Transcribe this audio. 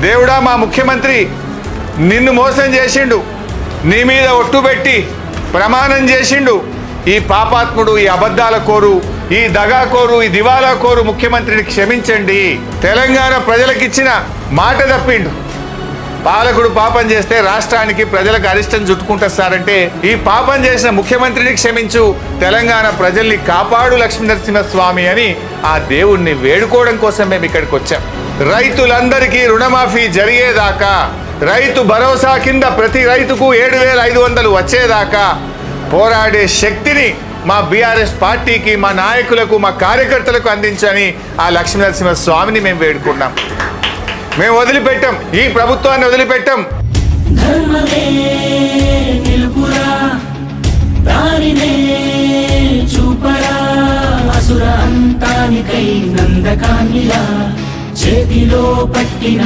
దేవుడా మా ముఖ్యమంత్రి నిన్ను మోసం చేసిండు, నీ మీద ఒట్టు పెట్టి ప్రమాణం చేసిండు. ఈ పాపాత్ముడు, ఈ అబద్ధాల కోరు, ఈ దగాకోరు, ఈ దివాలా కోరు ముఖ్యమంత్రిని క్షమించండి. తెలంగాణ ప్రజలకిచ్చిన మాట తప్పిండు. పాలకుడు పాపం చేస్తే రాష్ట్రానికి ప్రజలకు అరిష్టం చుట్టుకుంటారంటే ఈ పాపం చేసిన ముఖ్యమంత్రిని క్షమించు, తెలంగాణ ప్రజల్ని కాపాడు లక్ష్మీనరసింహస్వామి అని ఆ దేవుణ్ణి వేడుకోవడం కోసం మేము ఇక్కడికి వచ్చాం. రైతులందరికీ రుణమాఫీ జరిగేదాకా, రైతు భరోసా కింద ప్రతి రైతుకు 7,500 వచ్చేదాకా పోరాడే శక్తిని మా బీఆర్ఎస్ పార్టీకి, మా నాయకులకు, మా కార్యకర్తలకు అందించని ఆ లక్ష్మీనరసింహస్వామిని మేము వేడుకున్నాం. మేము వదిలిపెట్టాం, ఈ ప్రభుత్వాన్ని వదిలిపెట్టాం. ధర్మమే నిలుపురా, దారినే చూపరా, అసుర అంతానికై నందకానిలా చేతిలో పట్టిన